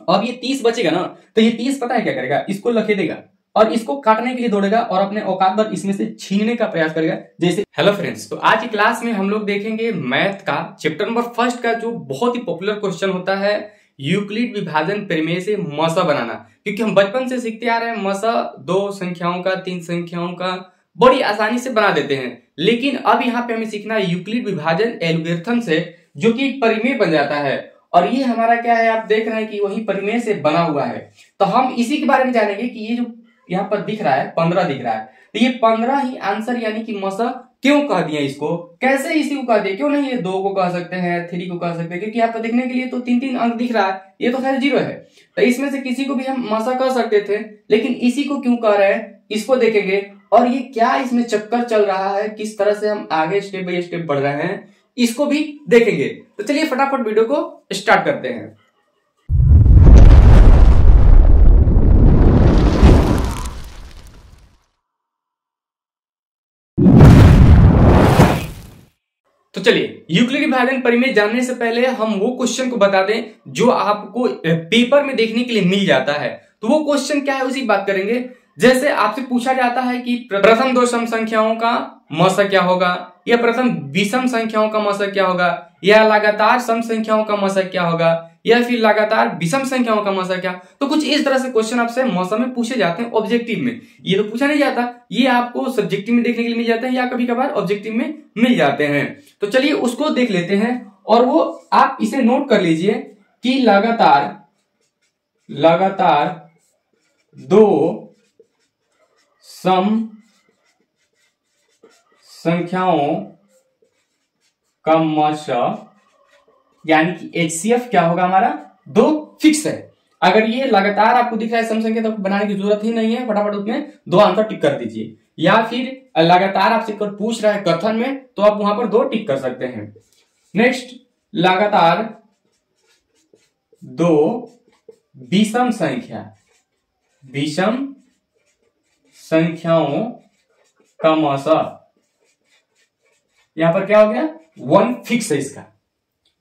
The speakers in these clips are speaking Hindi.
अब ये 30 बचेगा ना, तो ये 30 पता है क्या करेगा, इसको लखेदेगा और इसको काटने के लिए दौड़ेगा और अपने औकात पर इसमें से छीनने का प्रयास करेगा। जैसे हेलो फ्रेंड्स, तो आज की क्लास में हम लोग देखेंगे मैथ का चैप्टर नंबर 1 का जो बहुत ही पॉपुलर क्वेश्चन होता है, यूक्लिड विभाजन प्रमेय से मसा बनाना। क्योंकि हम बचपन से सीखते आ रहे हैं मसा 2 संख्याओं का, 3 संख्याओं का बड़ी आसानी से बना देते हैं। लेकिन अब यहाँ पे हमें सीखना है यूक्लिड विभाजन एल्गोरिथम से, जो कि एक परिमेय बन जाता है। और ये हमारा क्या है, आप देख रहे हैं कि वही परिमेय से बना हुआ है। तो हम इसी के बारे में जानेंगे कि ये जो यहाँ पर दिख रहा है 15 दिख रहा है, तो ये 15 ही आंसर यानी कि मसा क्यों कह दिया, इसको कैसे इसी को कह दिया, क्यों नहीं ये 2 को कह सकते हैं, 3 को कह सकते हैं, क्योंकि यहाँ पर देखने के लिए तो 3 अंक दिख रहा है, ये तो खैर 0 है। तो इसमें से किसी को भी हम मसा कह सकते थे, लेकिन इसी को क्यों कह रहे हैं इसको देखेंगे। और ये क्या इसमें चक्कर चल रहा है, किस तरह से हम आगे स्टेप बाय स्टेप बढ़ रहे हैं, इसको भी देखेंगे। तो चलिए फटाफट वीडियो को स्टार्ट करते हैं। तो चलिए यूक्लिड विभाजन परिमेय जानने से पहले हम वो क्वेश्चन को बता दें जो आपको पेपर में देखने के लिए मिल जाता है। तो वो क्वेश्चन क्या है उसी बात करेंगे। जैसे आपसे पूछा जाता है कि प्रथम 2 सम संख्याओं का मसा क्या होगा, या प्रथम विषम संख्याओं का मसा क्या होगा, या लगातार सम संख्याओं का मसा क्या होगा, या फिर लगातार विषम संख्याओं का मसा क्या। तो कुछ इस तरह से क्वेश्चन आपसे मसा में पूछे जाते हैं ऑब्जेक्टिव में। ये तो पूछा नहीं जाता, ये आपको सब्जेक्टिव में देखने के लिए मिल जाते हैं या कभी कभार ऑब्जेक्टिव में मिल जाते हैं। तो चलिए उसको देख लेते हैं। और वो आप इसे नोट कर लीजिए कि लगातार 2 सम संख्याओं का मसा यानी कि HCF क्या होगा हमारा, 2 फिक्स है। अगर ये लगातार आपको दिख रहा है सम संख्या, तो बनाने की जरूरत ही नहीं है, फटाफट उसमें 2 आंसर टिक कर दीजिए। या फिर लगातार आपसे पूछ रहा है कथन में, तो आप वहां पर 2 टिक कर सकते हैं। नेक्स्ट, लगातार 2 विषम संख्याओं का मसा, यहां पर क्या हो गया, 1 फिक्स है इसका,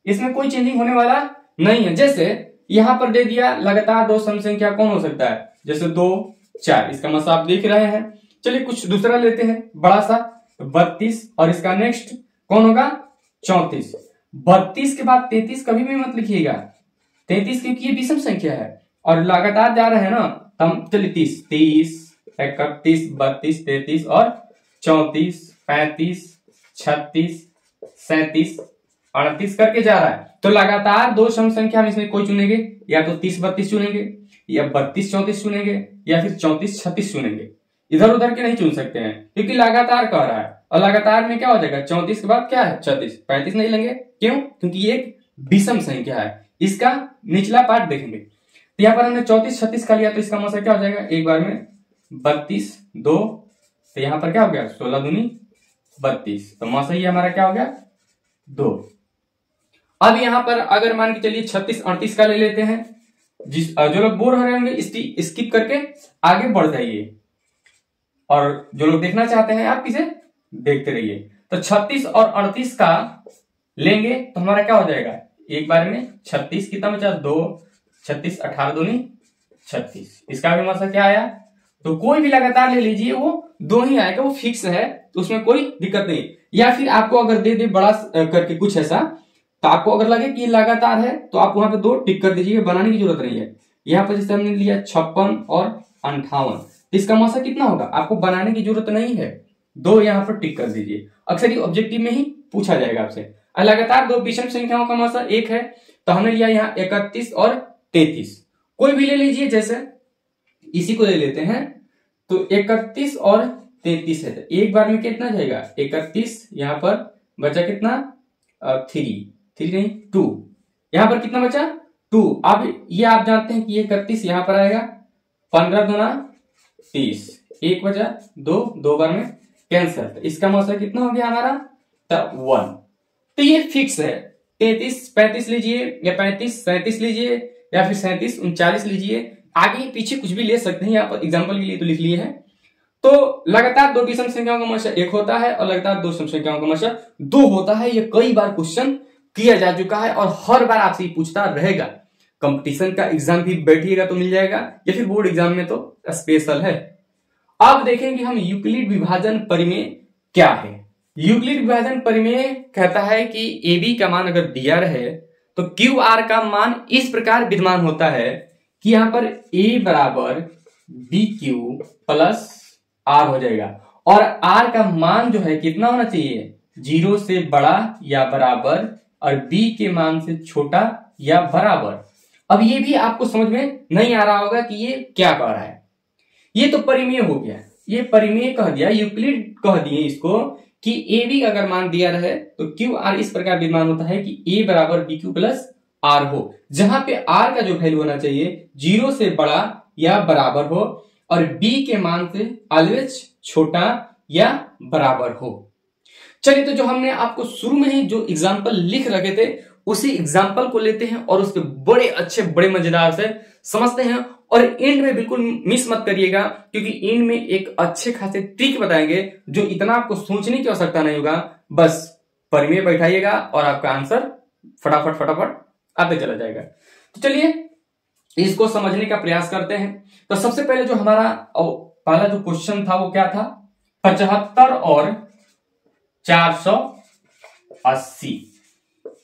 इसमें कोई चेंजिंग होने वाला नहीं है। जैसे यहां पर दे दिया लगातार 2 सम संख्या कौन हो सकता है, जैसे 2 4, इसका मसा आप देख रहे हैं। चलिए कुछ दूसरा लेते हैं बड़ा सा, 32, और इसका नेक्स्ट कौन होगा, 34। 32 के बाद 33 कभी भी मत लिखिएगा, 33 क्योंकि ये विषम संख्या है और लगातार जा रहे हैं ना। हम चलिए 30, 31, 32, 33 और 34, 35, 36, 37, 38 करके जा रहा है। तो लगातार 2 सम संख्या हम इसमें कोई चुनेंगे, या तो 30 32 चुनेंगे, या 32 34 चुनेंगे, या फिर 34 36 चुनेंगे। इधर उधर के नहीं चुन सकते हैं क्योंकि लगातार कह रहा है। और लगातार में क्या हो जाएगा, 34 के बाद क्या है 36, 35 नहीं लेंगे, क्यों, क्योंकि ये एक विषम संख्या है। इसका निचला पार्ट देखेंगे, तो यहाँ पर हमने 34 36 का लिया, तो इसका मसा क्या हो जाएगा, एक बार में 32 2, तो यहाँ पर क्या हो गया 16 दूनी 32, तो मसा ही हमारा क्या हो गया 2। अब यहां पर अगर मान के चलिए 36 38 का ले लेते हैं। जो लोग बोर हो रहे होंगे स्किप करके आगे बढ़ जाइए, और जो लोग देखना चाहते हैं आप इसे देखते रहिए। तो 36 और 38 का लेंगे तो हमारा क्या हो जाएगा, एक बार में 36 कितना बचा 2, 36 18 दूनी 36, इसका भी मसा क्या आया। तो कोई भी लगातार ले लीजिए, वो 2 ही आएगा, वो फिक्स है, तो उसमें कोई दिक्कत नहीं। या फिर आपको अगर दे दे बड़ा करके कुछ ऐसा, तो आपको अगर लगे कि ये लगातार है, तो आप वहां पे 2 टिक कर दीजिए, बनाने की जरूरत नहीं है। यहाँ पर जैसे हमने लिया 56 और 58, इसका मसा कितना होगा, आपको बनाने की जरूरत नहीं है, 2 यहाँ पर टिक कर दीजिए। अक्सर ये ऑब्जेक्टिव में ही पूछा जाएगा आपसे। लगातार 2 विषम संख्याओं का मसा 1 है, तो हमने लिया यहाँ 31 और 33, कोई भी ले लीजिए, जैसे इसी को ले लेते हैं। तो 31 और 33 है, तो एक बार में कितना जाएगा 31, यहाँ पर बचा कितना 3 नहीं 2, यहां पर कितना बचा 2। अब ये आप जानते हैं कि ये 31 यहां पर आएगा, 15 दूना 30, 1 बचा 2 बार में कैंसिल, तो इसका मसा कितना हो गया हमारा 1। तो ये फिक्स है, 33 35 लीजिए, या 35 37 लीजिए, या फिर 37 39 लीजिए, आगे पीछे कुछ भी ले सकते हैं, यहाँ पर एग्जाम्पल के लिए तो लिख लिए हैं। तो लगातार 2 विषम संख्याओं का मसा 1 होता है, और लगातार 2 सम संख्याओं का मसा 2 होता है। ये कई बार क्वेश्चन किया जा चुका है और हर बार आपसे पूछता रहेगा। कंपटीशन का एग्जाम भी बैठिएगा तो मिल जाएगा, या फिर बोर्ड एग्जाम में तो स्पेशल है। अब देखेंगे हम यूक्लिड विभाजन परिमेय क्या है। यूक्लिड विभाजन परिमेय कहता है कि ए बी का मान अगर दिया रहे तो क्यू आर का मान इस प्रकार विद्यमान होता है कि यहां पर ए बराबर बी क्यू प्लस आर हो जाएगा, और आर का मान जो है कितना होना चाहिए, 0 से बड़ा या बराबर और बी के मान से छोटा या बराबर। अब ये भी आपको समझ में नहीं आ रहा होगा कि ये क्या कह रहा है। ये तो परिमेय हो गया, ये परिमेय कह दिया, यूक्लिड कह दिए इसको कि ए बी का अगर मान दिया रहे तो क्यू आर इस प्रकार विद्यमान होता है कि ए बराबर बी क्यू प्लस आर हो, जहां पे आर का जो वैल्यू होना चाहिए 0 से बड़ा या बराबर हो और बी के मान से ऑलवेज छोटा या बराबर हो। चलिए, तो जो हमने आपको शुरू में ही जो एग्जाम्पल लिख रखे थे उसी एग्जाम्पल को लेते हैं और उसके बड़े अच्छे बड़े मजेदार से समझते हैं, और एंड में बिल्कुल मिस मत करिएगा क्योंकि एंड में एक अच्छे खासे ट्रिक बताएंगे जो इतना आपको सोचने की आवश्यकता नहीं होगा, बस परिमेय बैठाइएगा और आपका आंसर फटाफट फटाफट आते चला जाएगा। तो चलिए इसको समझने का प्रयास करते हैं। तो सबसे पहले जो हमारा पहला जो क्वेश्चन था वो क्या था, 75 और 480।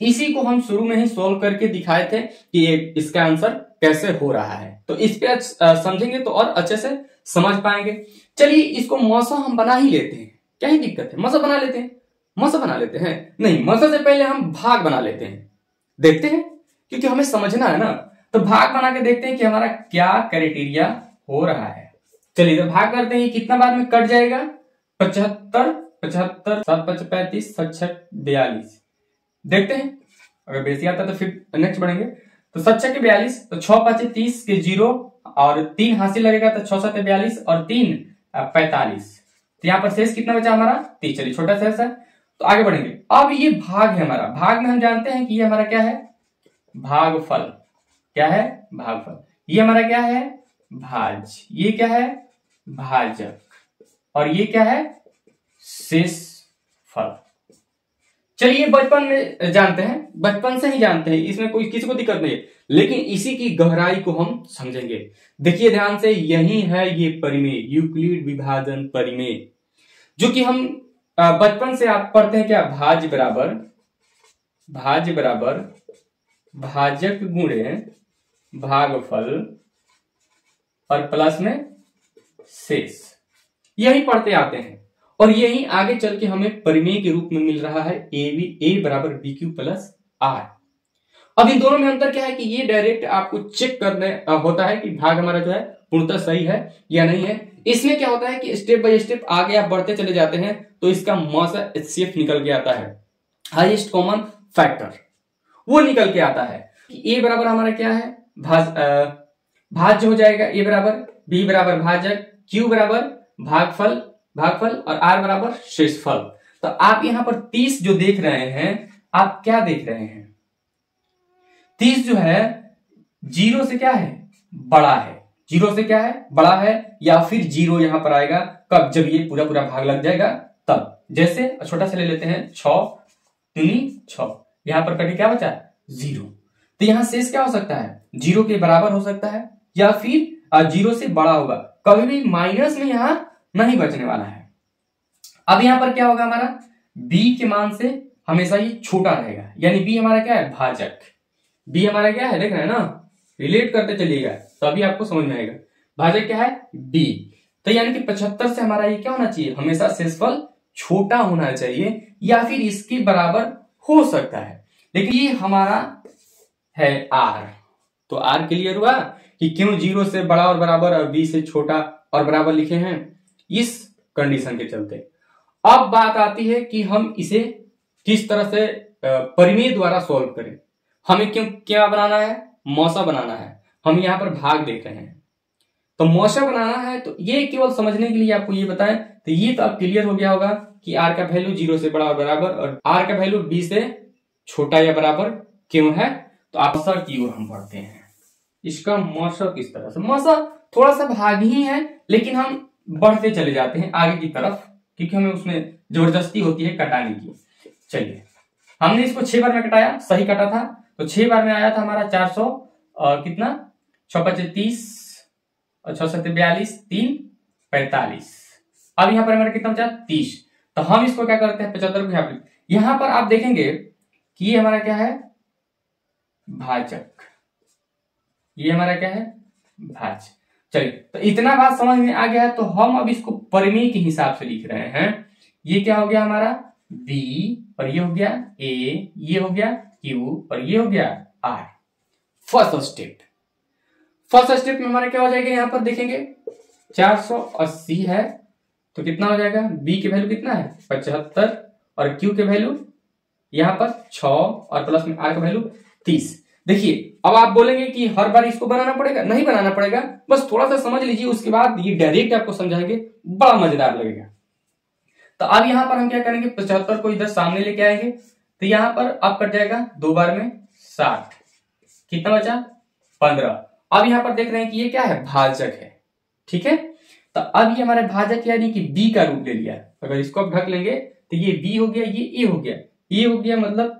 इसी को हम शुरू में ही सोल्व करके दिखाए थे कि इसका आंसर कैसे हो रहा है, तो इस पे समझेंगे तो और अच्छे से समझ पाएंगे। चलिए इसको मौसा हम बना ही लेते हैं, क्या ही दिक्कत है, मौसा बना लेते हैं। मौसा बना लेते हैं नहीं, मौसा से पहले हम भाग बना लेते हैं, देखते हैं क्योंकि हमें समझना है ना। तो भाग बना के देखते हैं कि हमारा क्या क्राइटेरिया हो रहा है। चलिए तो भाग करते हैं, कितना बार में कट जाएगा, 75 75 7 5 35 7 6 42। देखते हैं अगर बेसी आता तो फिर नेक्स्ट बढ़ेंगे। तो 7 6 42, तो 6 5 30 के 0 और 3 हासिल लगेगा तो 6 7 42 और 3 45। तो यहाँ पर शेष कितना बचा हमारा 30। चलिए छोटा शेष है तो आगे बढ़ेंगे। अब ये भाग है हमारा, भाग में हम जानते हैं कि ये हमारा क्या है, भागफल। क्या है, भागफल। ये हमारा क्या है, भाज। ये क्या है, भाजक। और ये क्या है, शेषफल। चलिए बचपन में जानते हैं, बचपन से ही जानते हैं, इसमें कोई किसी को दिक्कत नहीं है, लेकिन इसी की गहराई को हम समझेंगे। देखिए ध्यान से, यही है ये परिमेय, यूक्लिड विभाजन परिमेय, जो कि हम बचपन से आप पढ़ते हैं क्या, भाज बराबर भाजक गुणे भागफल और प्लस में शेष, यही पढ़ते आते हैं और यही आगे चल के हमें परिमेय के रूप में मिल रहा है ए बराबर बी क्यू प्लस आर। अब इन दोनों में अंतर क्या है कि ये डायरेक्ट आपको चेक करने होता है कि भाग हमारा जो है पूर्णतः सही है या नहीं है। इसमें क्या होता है कि स्टेप बाय स्टेप आगे आप बढ़ते चले जाते हैं तो इसका मौसा HCF निकल के आता है, हाईएस्ट कॉमन फैक्टर, वो निकल के आता है। ए बराबर हमारा क्या है, भाज्य हो जाएगा, ए बराबर, बी बराबर भाजक, क्यू बराबर भागफल और आर बराबर शेषफल। तो आप यहां पर 30 जो देख रहे हैं, आप क्या देख रहे हैं, 30 जो है 0 से क्या है, बड़ा है। 0 से क्या है, बड़ा है, या फिर 0 यहां पर आएगा कब, जब ये पूरा भाग लग जाएगा तब। जैसे छोटा सा ले लेते हैं, 6 3 6, यहां पर कभी क्या बचा, 0। तो यहां शेष क्या हो सकता है, 0 के बराबर हो सकता है या फिर 0 से बड़ा होगा, कभी भी माइनस में यहां नहीं बचने वाला है। अब यहां पर क्या होगा, हमारा b के मान से हमेशा ये छोटा रहेगा, यानी b हमारा क्या है, भाजक। b हमारा क्या है, देख रहे हैं ना, रिलेट करते चलिएगा तो अभी आपको समझ में आएगा। भाजक क्या है, b। तो यानी कि 75 से हमारा ये क्या होना चाहिए, हमेशा शेषफल छोटा होना चाहिए या फिर इसके बराबर हो सकता है, लेकिन ये हमारा है r। तो r क्लियर हुआ कि क्यों 0 से बड़ा और बराबर और b से छोटा और बराबर लिखे हैं, इस कंडीशन के चलते। अब बात आती है कि हम इसे किस तरह से परिमेय द्वारा सॉल्व करें। हमें क्यों क्या बनाना है, मौसा बनाना है। हम यहां पर भाग देख रहे हैं तो मौसा बनाना है, तो ये केवल समझने के लिए आपको ये बताएं। तो ये तो अब क्लियर हो गया होगा कि r का वैल्यू 0 से बड़ा और बराबर और r का वैल्यू b से छोटा या बराबर क्यों है। तो मौसा की ओर हम बढ़ते हैं। इसका मौसा किस तरह से, मौसा थोड़ा सा भाग ही है, लेकिन हम बढ़ते चले जाते हैं आगे की तरफ क्योंकि हमें उसमें जबरदस्ती होती है कटाने की। चलिए हमने इसको 6 बार में कटाया, सही कटा था, तो 6 बार में आया था हमारा कितना 6 5 30 और 6 7 42 3 45। अब यहाँ पर हमारा कितना बचा 30। तो हम इसको क्या करते हैं 75 को यहाँ पर आप देखेंगे कि ये हमारा क्या है भाजक, ये हमारा क्या है भाज्य। चलिए तो इतना बात समझ में आ गया है। तो हम अब इसको परिमेय के हिसाब से लिख रहे हैं। ये क्या हो गया हमारा B और ये हो गया A, ये हो गया Q और ये हो गया R। फर्स्ट स्टेप में हमारा क्या हो जाएगा, यहाँ पर देखेंगे 480 है तो कितना हो जाएगा B के वैल्यू कितना है 75 और Q के वैल्यू यहाँ पर 6 और प्लस में R का वैल्यू 30। देखिए अब आप बोलेंगे कि हर बार इसको बनाना पड़ेगा, नहीं बनाना पड़ेगा, बस थोड़ा सा समझ लीजिए, उसके बाद ये डायरेक्ट आपको समझाएंगे, बड़ा मजेदार लगेगा। तो अब यहाँ पर हम क्या करेंगे 75 को इधर सामने लेके आएंगे तो यहाँ पर अब कट जाएगा 2 बार में 60, कितना बचा 15। अब यहाँ पर देख रहे हैं कि ये क्या है भाजक है, ठीक है। तो अब ये हमारे भाजक यानी कि B का रूप ले लिया। अगर इसको अब ढक लेंगे तो ये B हो गया, ये A हो गया, ये हो गया मतलब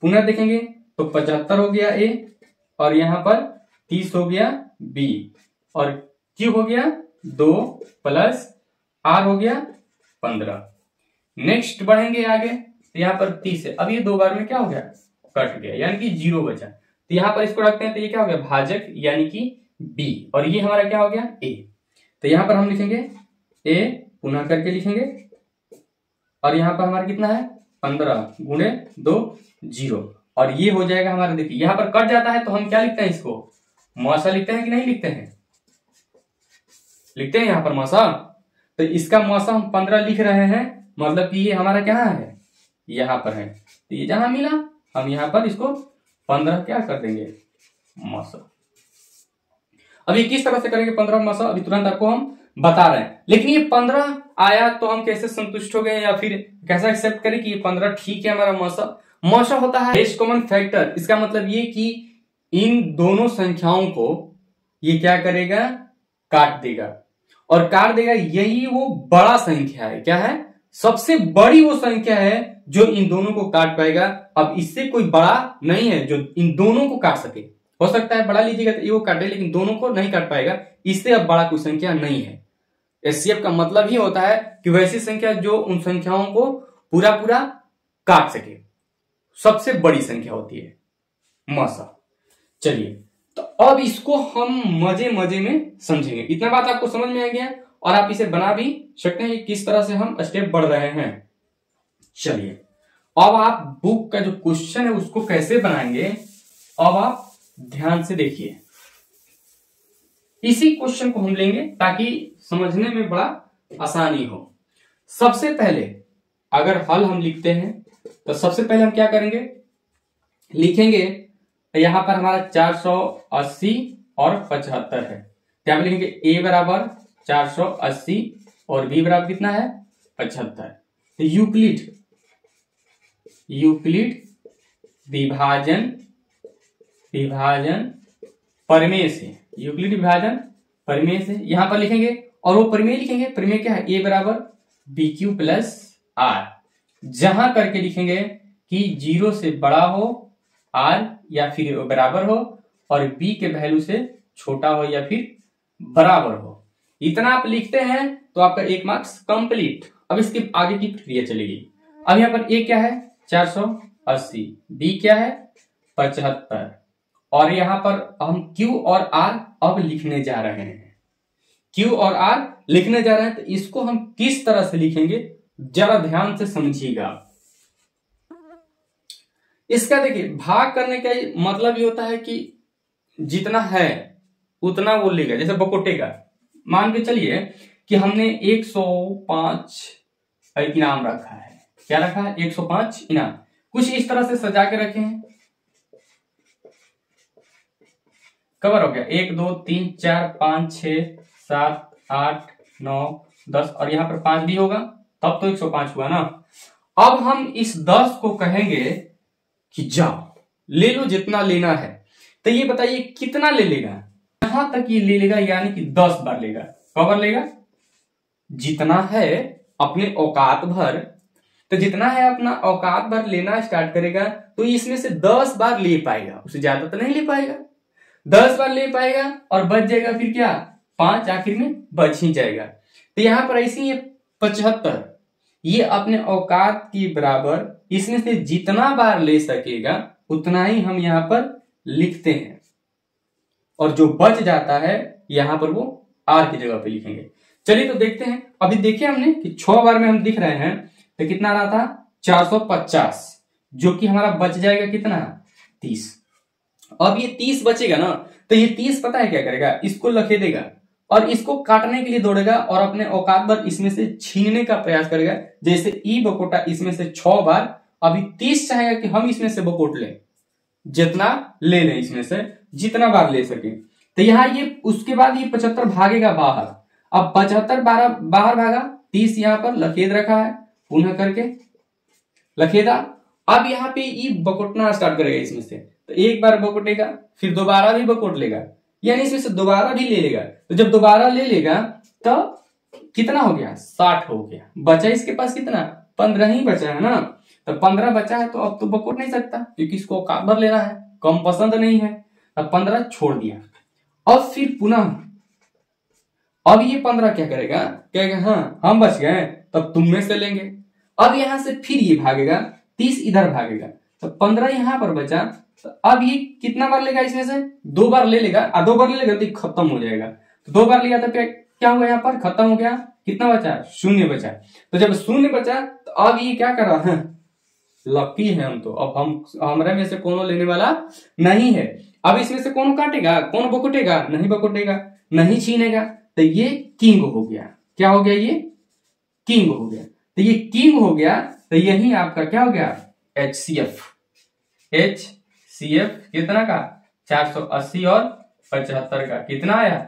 पुनः देखेंगे तो 75 हो गया A और यहाँ पर 30 हो गया B और Q हो गया 2 प्लस R हो गया 15। नेक्स्ट बढ़ेंगे आगे तो यहाँ पर 30 है। अब ये 2 बार में क्या हो गया कट गया यानी कि 0 बचा। तो यहाँ पर इसको रखते हैं तो ये क्या हो गया भाजक यानी कि B और ये हमारा क्या हो गया A। तो यहाँ पर हम लिखेंगे A पुनः करके लिखेंगे और यहाँ पर हमारा कितना है 15 गुणे 2 0 और ये हो जाएगा हमारा। देखिए यहाँ पर कट जाता है तो हम क्या लिखते हैं इसको मौसा लिखते हैं कि नहीं लिखते हैं, लिखते हैं यहाँ पर मौसा। तो इसका मौसा हम 15 लिख रहे हैं मतलब कि ये हमारा क्या है यहाँ पर है। तो ये जहां मिला हम यहाँ पर इसको 15 क्या कर देंगे मौसा। अब ये किस तरह से करेंगे 15 मौसा अभी तुरंत आपको हम बता रहे हैं। लेकिन ये 15 आया तो हम कैसे संतुष्ट हो गए या फिर कैसा एक्सेप्ट करें कि ये 15 ठीक है हमारा मौसा होता है लेस्ट कॉमन फैक्टर। इसका मतलब ये कि इन दोनों संख्याओं को ये क्या करेगा काट देगा और काट देगा, यही वो बड़ा संख्या है। क्या है सबसे बड़ी वो संख्या है जो इन दोनों को काट पाएगा। अब इससे कोई बड़ा नहीं है जो इन दोनों को काट सके। हो सकता है बड़ा लीजिएगा तो ये वो काटे लेकिन दोनों को नहीं काट पाएगा, इससे अब बड़ा कोई संख्या नहीं है। एचसीएफ का मतलब ही होता है कि वैसी संख्या जो उन संख्याओं को पूरा काट सके, सबसे बड़ी संख्या होती है मौसा। चलिए तो अब इसको हम मजे में समझेंगे। इतना बात आपको समझ में आ गया और आप इसे बना भी सकते हैं किस तरह से हम स्टेप बढ़ रहे हैं। चलिए अब आप बुक का जो क्वेश्चन है उसको कैसे बनाएंगे अब आप ध्यान से देखिए। इसी क्वेश्चन को हम लेंगे ताकि समझने में बड़ा आसानी हो। सबसे पहले अगर हल हम लिखते हैं तो सबसे पहले हम क्या करेंगे लिखेंगे तो यहां पर हमारा 480 और 75 है। क्या लिखेंगे a बराबर 480 और b बराबर कितना है 75। तो यूक्लिड विभाजन प्रमेय से, यूक्लिड विभाजन प्रमेय से यहां पर लिखेंगे और वो प्रमेय लिखेंगे। प्रमेय क्या है a बराबर BQ प्लस R, जहां करके लिखेंगे कि 0 से बड़ा हो R या फिर बराबर हो और B के वैल्यू से छोटा हो या फिर बराबर हो। इतना आप लिखते हैं तो आपका 1 मार्क्स कंप्लीट। अब इसके आगे की प्रक्रिया चलेगी। अब यहाँ पर A क्या है 480, B क्या है 75 और यहाँ पर हम Q और R अब लिखने जा रहे हैं। Q और R लिखने जा रहे हैं तो इसको हम किस तरह से लिखेंगे जरा ध्यान से समझिएगा। इसका देखिए भाग करने का मतलब ये होता है कि जितना है उतना वो लेगा, जैसे बकोटेगा। मान के चलिए कि हमने 105 इनाम रखा है। क्या रखा है 105 इनाम। कुछ इस तरह से सजा के रखे हैं। कवर हो गया 1 2 3 4 5 6 7 8 9 10 और यहां पर 5 भी होगा तब तो 105 हुआ ना। अब हम इस 10 को कहेंगे कि जाओ ले लो जितना लेना है। तो ये बताइए कितना ले लेगा, यहां तक ये ले लेगा यानी कि 10 बार लेगा। कब लेगा जितना है अपने औकात भर तो जितना है अपना औकात भर लेना स्टार्ट करेगा तो इसमें से 10 बार ले पाएगा, उससे ज्यादा तो नहीं ले पाएगा। 10 बार ले पाएगा और बच जाएगा फिर क्या, 5 आखिर में बच ही जाएगा। तो यहां पर ऐसे ही 75 ये अपने औकात के बराबर इसमें से जितना बार ले सकेगा उतना ही हम यहां पर लिखते हैं, और जो बच जाता है यहां पर वो आर की जगह पे लिखेंगे। चलिए तो देखते हैं। अभी देखिए हमने कि 6 बार में हम दिख रहे हैं तो कितना आ रहा था 450, जो कि हमारा बच जाएगा कितना 30। अब ये 30 बचेगा ना, तो ये 30 पता है क्या करेगा, इसको लखे देगा और इसको काटने के लिए दौड़ेगा और अपने औकात भर इसमें से छीनने का प्रयास करेगा। जैसे ई बकोटा इसमें से 6 बार, अभी 30 चाहेगा कि हम इसमें से बकोट लें, जितना ले लें इसमें से जितना बार ले सके। तो यहाँ ये उसके बाद ये 75 भागेगा बाहर। अब 75 बाहर भागा, 30 यहां पर लखेद रखा है, पुनः करके लखेदा। अब यहाँ पे ये बकोटना स्टार्ट करेगा इसमें से, तो एक बार बकोटेगा फिर दोबारा भी बकोट लेगा, यानी इसमें से दोबारा भी ले लेगा। तो जब दोबारा ले लेगा तो कितना हो गया 60 हो गया। बचा इसके पास कितना 15 ही बचा है ना, तो 15 बचा है तो अब तो बकोट नहीं सकता क्योंकि इसको औकात भर लेना है, कम पसंद नहीं है। अब 15 छोड़ दिया। अब फिर पुनः अब ये 15 क्या करेगा, कहेगा हाँ हम बच गए तब तुम में से लेंगे। अब यहां से फिर ये भागेगा, 30 इधर भागेगा, तो 15 यहां पर बचा। तो अब ये कितना बार लेगा इसमें से 2 बार ले लेगा, 2 बार ले लेगा तो खत्म हो जाएगा। तो 2 बार लिया तो क्या हुआ यहाँ पर खत्म हो गया। कितना बचा 0 बचा। तो जब 0 बचा तो अब ये क्या कर रहा है, लकी है हम तो, अब हम हमारे में से कोनो लेने वाला नहीं है। अब इसमें से कौन काटेगा, कौन बकोटेगा, नहीं बकोटेगा, नहीं छीनेगा। तो ये किंग हो गया। क्या हो गया, ये किंग हो गया। तो ये किंग हो गया, तो यही आपका क्या हो गया HCF। HCF कितना का 480 और 75 का कितना आया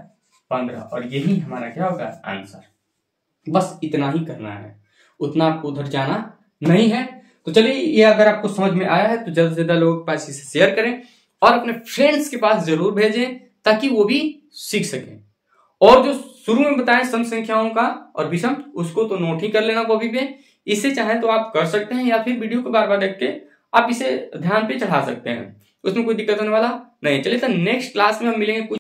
15, और यही हमारा क्या होगा आंसर। बस इतना ही करना है, उतना आपको उधर जाना नहीं है। तो चलिए, ये अगर आपको समझ में आया है तो जल्द से ज्यादा लोगों के पास इसे शेयर करें और अपने फ्रेंड्स के पास जरूर भेजें ताकि वो भी सीख सकें। और जो शुरू में बताएं सम संख्याओं का और विषम, उसको तो नोट ही कर लेना कॉपी पे। इसे चाहे तो आप कर सकते हैं या फिर वीडियो को बार बार देख के आप इसे ध्यान पे चढ़ा सकते हैं, उसमें कोई दिक्कत होने वाला नहीं। चलिए तो नेक्स्ट क्लास में हम मिलेंगे कुछ